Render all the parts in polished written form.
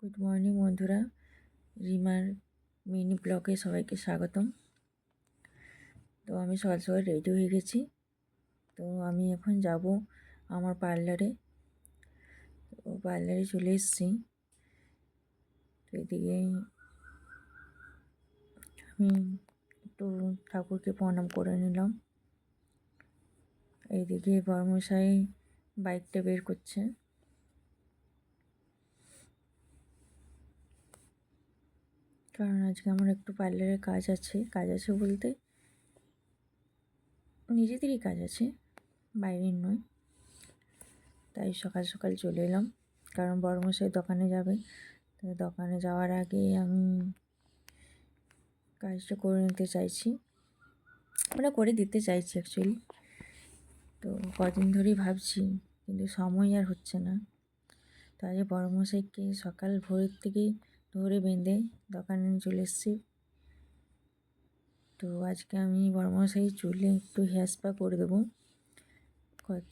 Good morning বন্ধুরা, রিমার mini ব্লগে সবাইকে স্বাগতম। তো আমি সকাল সকাল রেডি হয়ে গেছি। তো আমি এখন যাব আমার পার্লারে। তো পার্লারে চলে এসেছি। তো এদিকে আমি একটু ঠাকুরকে প্রণাম করে নিলাম। এইদিকে বড়মশাই বাইকটা বের করছে। কারণ আজকে আমার একটু পার্লারে কাজ আছে বলতে নিজেদেরই কাজ আছে, বাইরের নয়। তাই সকাল সকাল চলে এলাম, কারণ বড়মশাই দোকানে যাবে। তো দোকানে যাওয়ার আগে আমি কাজটা করে নিতে চাইছি, করে দিতে চাইছি অ্যাকচুয়ালি। তো কদিন ধরেই ভাবছি, কিন্তু সময় আর হচ্ছে না। তো আজ বড়মশাইকে সকাল ভোরের থেকেই ধরে বেঁধে দোকানে চলে এসেছি। তো আজকে আমি বড়মশাই চুলে একটু হেয়ার স্পা করে দেবো।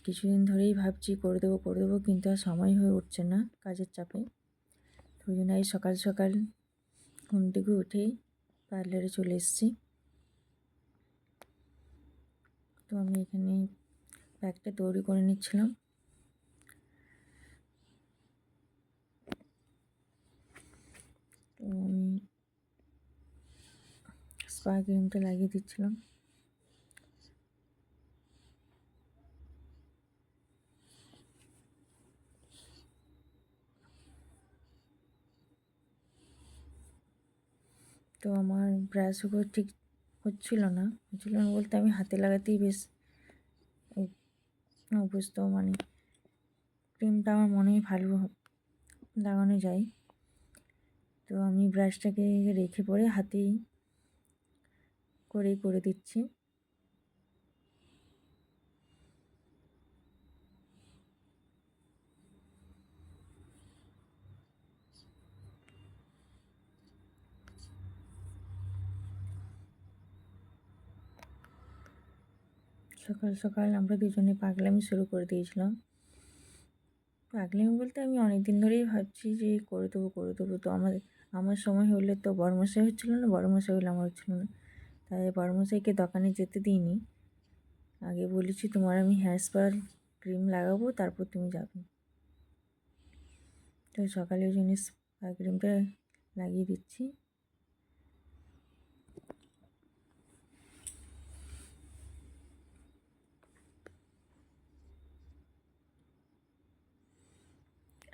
কিছুদিন ধরেই ভাবছি করে দেবো, কিন্তু আর সময় হয়ে উঠছে না কাজের চাপে। তো ওই জন্য এই সকাল সকাল ঘুম থেকে উঠেই পার্লারে চলে এসেছি। তো আমি এখানে ব্যাগটা তৈরি করে নিচ্ছিলাম। তো আমি স্পা ক্রিমটা লাগিয়ে দিচ্ছিলাম। তো আমার ব্রাশগুলো ঠিক হচ্ছিল না বলতে আমি হাতে লাগাতেই বেশ অভ্যস্ত। ক্রিমটা আমার মনে হয় ভালো লাগানো যায়। তো আমি ব্রাশটাকে রেখে পরে হাতেই করে দিচ্ছি। সকাল সকাল আমরা দুজনে পাগলামি শুরু করে দিয়েছিলাম। পাগলামি বলতে আমি অনেক দিন ধরেই ভাবছি যে করে দেবো। তো আমার সময় হলে তো বড়মশাই হচ্ছিলো না, বড়মশাই হলে আমার হচ্ছিলো না। তাই বড়মশাইকে দোকানে যেতে দিইনি। আগে বলেছি তোমার আমি হেয়ার স্পা ক্রিম লাগাবো, তারপর তুমি যাবে। তো সকালে ওই জন্য স্পা ক্রিমটা লাগিয়ে দিচ্ছি।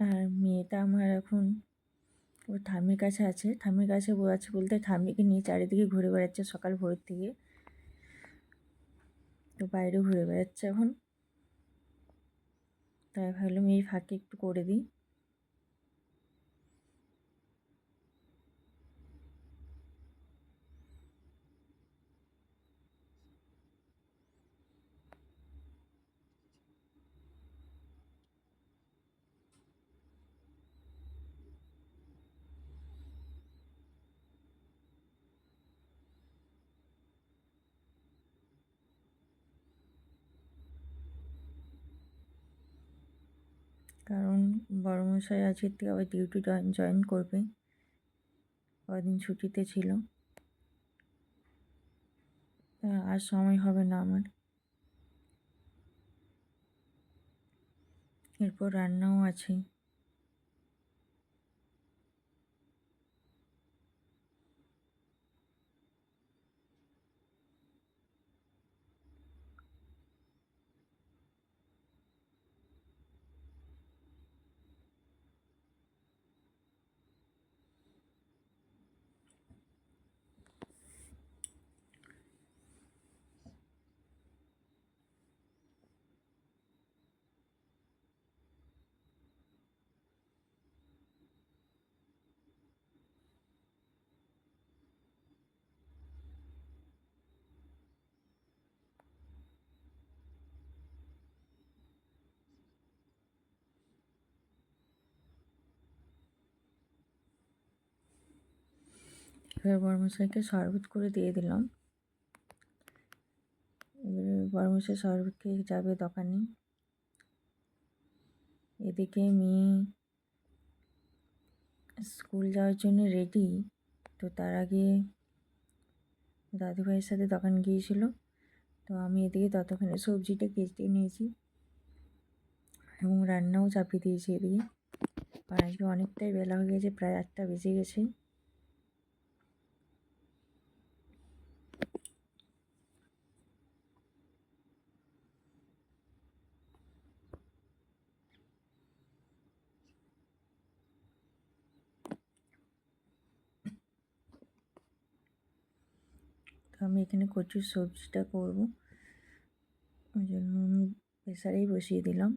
আর মেয়েটা আমার এখন ওর ঠাম্মির কাছে আছে। ঠাম্মির কাছে আছে বলতে ঠাম্মিকে নিয়ে চারিদিকে ঘুরে বেড়াচ্ছে সকাল ভোরের থেকে। তো বাইরে ঘুরে বেড়াচ্ছে এখন। তাই ভাবলাম এই ফাঁকে একটু করে দিই। কারণ বড়মশাই আজকের থেকে আবার ডিউটি জয়েন করবে। কদিন ছুটিতে ছিল, আর সময় হবে না আমার। এরপর রান্নাও আছে। এবার বড়মশাইকে শরবত করে দিয়ে দিলাম। এবারে বড়মশাই শরবত খেয়ে যাবে দোকানে। এদিকে মেয়ে স্কুল যাওয়ার জন্য রেডি। তো তার আগে দাদুভাইয়ের সাথে দোকান গিয়েছিল। তো আমি এদিকে ততক্ষণে সবজিটা কেটে নিয়েছি এবং রান্নাও চাপিয়ে দিয়েছি এদিকে। আর আজকে অনেকটাই বেলা হয়ে গেছে, প্রায় 8টা বেজে গেছে। তো আমি এখানে কচুর সবজিটা করব, ওই জন্য আমি প্রেসারেই বসিয়ে দিলাম।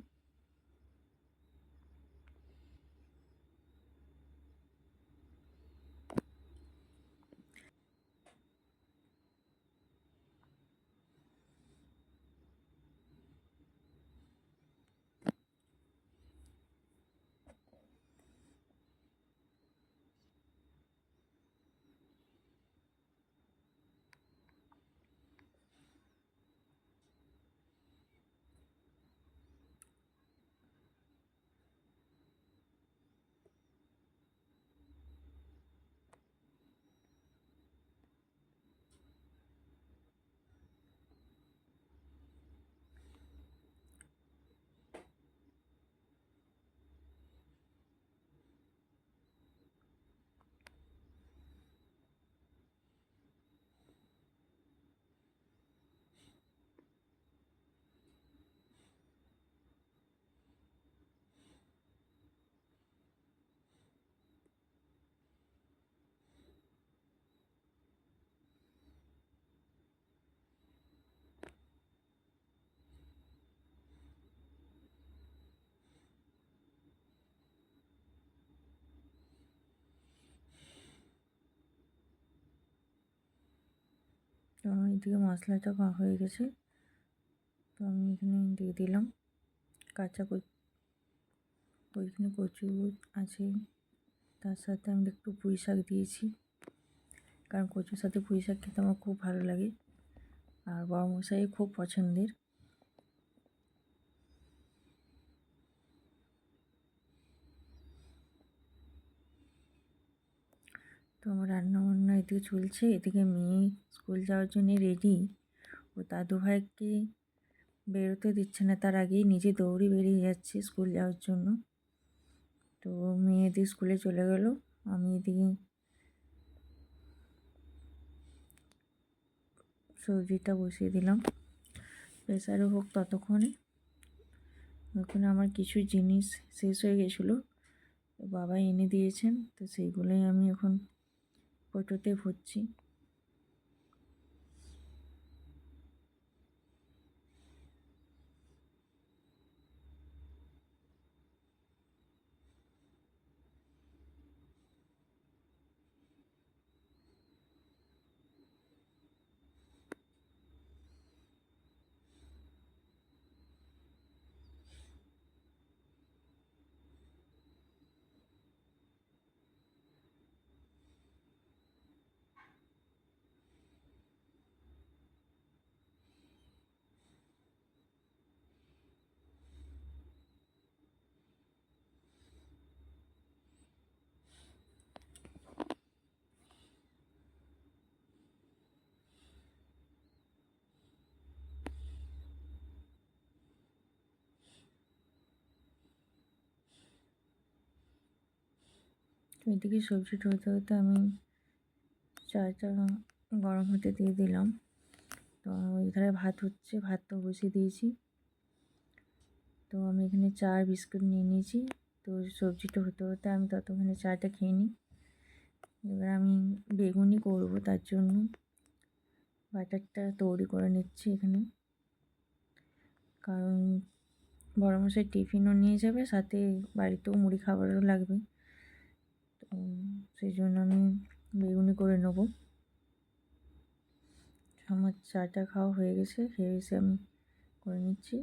তো এদিকে মশলাটা হয়ে গেছে। তো আমি এখানে দিয়ে দিলাম কাঁচা ওইখানে কচু আছে, তার সাথে আমি একটু পুঁই শাক দিয়েছি, কারণ কচুর সাথে পুঁই শাক খেতে আমার খুব ভালো লাগে আর বড়মশাই খুব পছন্দের। তো আমার রান্নাবান্না এদিকে চলছে, এদিকে মেয়ে স্কুল যাওয়ার জন্য রেডি। ও দাদুভাইকে বেরোতে দিচ্ছে না, তার আগেই নিজে দৌড়ে বেরিয়ে যাচ্ছে স্কুল যাওয়ার জন্য। তো মেয়ে এদিকে স্কুলে চলে গেল, আমি এদিকে সবজিটা বসিয়ে দিলাম। প্রেসারে হোক ততক্ষণে। ওখানে আমার কিছু জিনিস শেষ হয়ে গেছিলো, তো বাবা এনে দিয়েছেন, তো সেইগুলোই আমি এখন কৌটোতে ভরছি। তো এদিকে সবজিটা হতে হতে আমি চাটা গরম হতে দিয়ে দিলাম। তো এখানে ভাত হচ্ছে, ভাত তো বসিয়ে দিয়েছি। তো আমি এখানে চা আর বিস্কুট নিয়ে নিয়েছি। তো সবজিটা হতে হতে আমি ততক্ষণে চাটা খেয়ে নিই। এবার আমি বেগুনি করব, তার জন্য বাটারটা তৈরি করে নিচ্ছি এখানে, কারণ বড়মশাই টিফিনও নিয়ে যাবে, সাথে বাড়িতেও মুড়ি খাবারও লাগবে। তো সেই জন্য আমি বেগুনি করে নেব। আমার চাটা খাওয়া হয়ে গেছে, খেয়ে এসে আমি করে নিচ্ছি।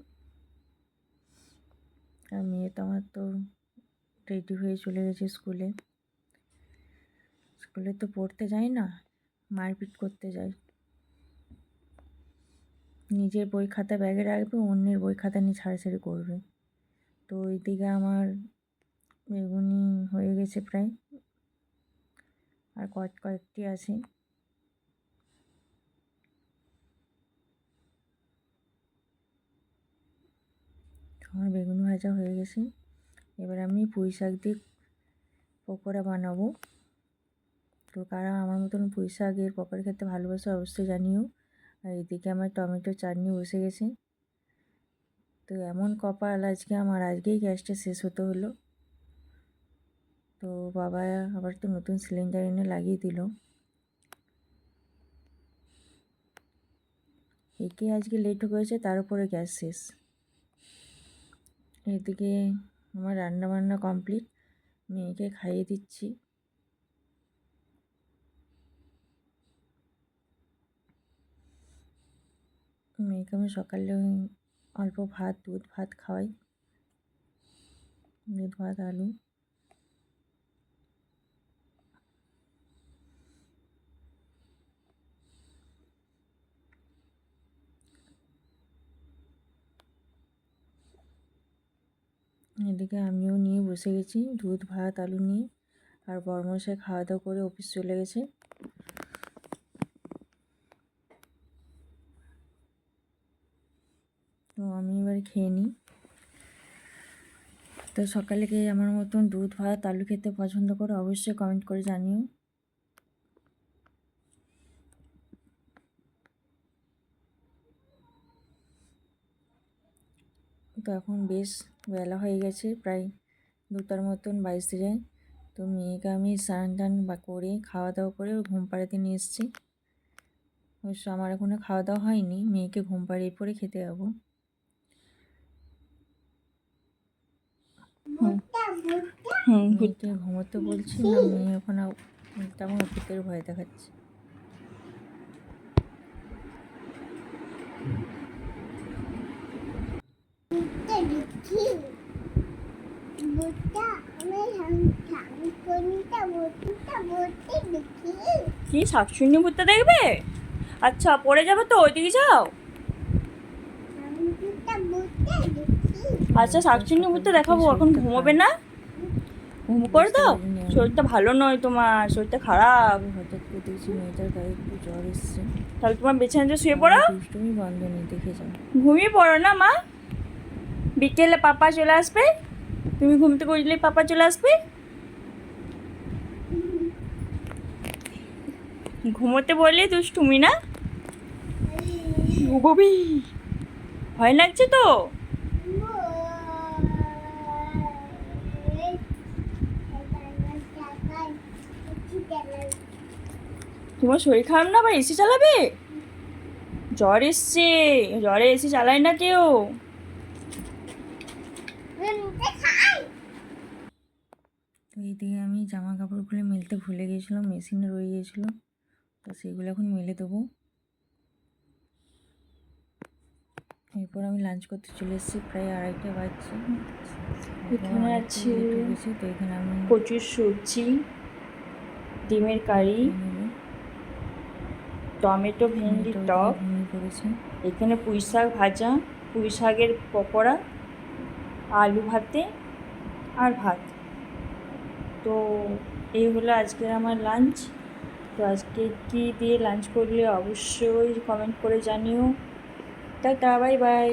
আর মেয়ে তো আমার তো রেডি হয়ে চলে গেছে স্কুলে। স্কুলে তো পড়তে যায় না, মারপিট করতে যায়। নিজের বই খাতা ব্যাগে রাখবে, অন্যের বই খাতা নিয়ে ছাড়াছাড়ি করবে। তো ওইদিকে আমার বেগুনি হয়ে গেছে প্রায়, আর কয়েকটি আছে। আমার বেগুন ভাজা হয়ে গেছে। এবার আমি পুঁই শাক দিয়ে পকোড়া বানাবো। তো কারা আমার মতন পুঁই শাকের পকোড়া খেতে ভালোবাসে অবশ্যই জানিও। আর এদিকে আমার টমেটো চাটনি বসে গেছে। তো এমন কপাল আজকে আমার, আজকেই গ্যাসটা শেষ হতে হলো। তো বাবা আবার তো নতুন সিলিন্ডার এনে লাগিয়ে দিল। একে আজকে লেট হয়েছে, তার উপরে গ্যাস শেষ। এদিকে আমার রান্না বান্না কমপ্লিট, মেয়েকে খাইয়ে দিচ্ছি। মেয়েকে আমি সকালে অল্প ভাত, দুধ ভাত খাওয়াই, দুধ ভাত আলু। এদিকে আমিও নিয়ে বসে গেছি দুধ ভাত আলু নিয়ে। আর বড়মশাই খাওয়া দাওয়া করে অফিস চলে গেছে। তো আমি এবার খেয়ে নিই। তো সকালে কে আমার মতন দুধ ভাত আলু খেতে পছন্দ করো অবশ্যই কমেন্ট করে জানিও। তো এখন বেশ বেলা হয়ে গেছে, প্রায় 2টার মতন বাজতে যায়। তো মেয়েকে আমি স্নান টান করে খাওয়া দাওয়া করে ঘুম পাড়াতে নিয়ে এসেছি। অবশ্য আমার এখনও খাওয়া দাওয়া হয়নি, মেয়েকে ঘুম পাড়িয়ে পরে খেতে যাবো। মেয়েকে ঘুমোতে বলছি না, মেয়ে এখন তেমন ভূতের ভয় দেখাচ্ছে। কি শাকচুন্নি ভূতটা দেখবে? আচ্ছা পড়ে যাবে তো, ওইদিকে যাও। আচ্ছা শাকচুন্নি ভূতটা দেখাবো, এখন ঘুমোবে না? ঘুম করে দাও, শরীরটা ভালো নয় তোমার, শরীরটা খারাপ। হঠাৎ করে দেখছি মেয়েটার গায়ে একটু জ্বর এসছে। তাহলে তোমার বিছানাতে শুয়ে পড়ো, দুষ্টুমি বন্ধ নেই, দেখে যাও। ঘুমিয়ে পড়ো না মা, বিকেলে পাপা চলে আসবে, তুমি ঘুম থেকে উঠলে পাপা চলে আসবে। ঘুমোতে বললে দুষ্টুমি না, ঘুমোবি। ভয় লাগছে তো? তোমার শরীর খারাপ না, আবার এসি চালাবে? জ্বর এসছে, জ্বরে এসি চালায় না কেউ। তো এইদিকে আমি জামা কাপড়গুলো মেলতে ভুলে গিয়েছিলাম, মেশিনে রয়ে গিয়েছিল। তো সেগুলো এখন মেলে দেবো। এরপর আমি লাঞ্চ করতে চলে এসেছি, প্রায় 2:30 বাজছে। এখানে আছে তো এখানে আমি কচুর সবজি, ডিমের কারি, টমেটো ভেন্ডি টক করেছি। এখানে পুঁই শাক ভাজা, পুঁই শাকের পকোড়া, আলু ভাতে আর ভাত। তো এই হলো আজকের আমার লাঞ্চ। তো আজকে কী দিয়ে লাঞ্চ করলে অবশ্যই কমেন্ট করে জানিও। Tata, bye bye.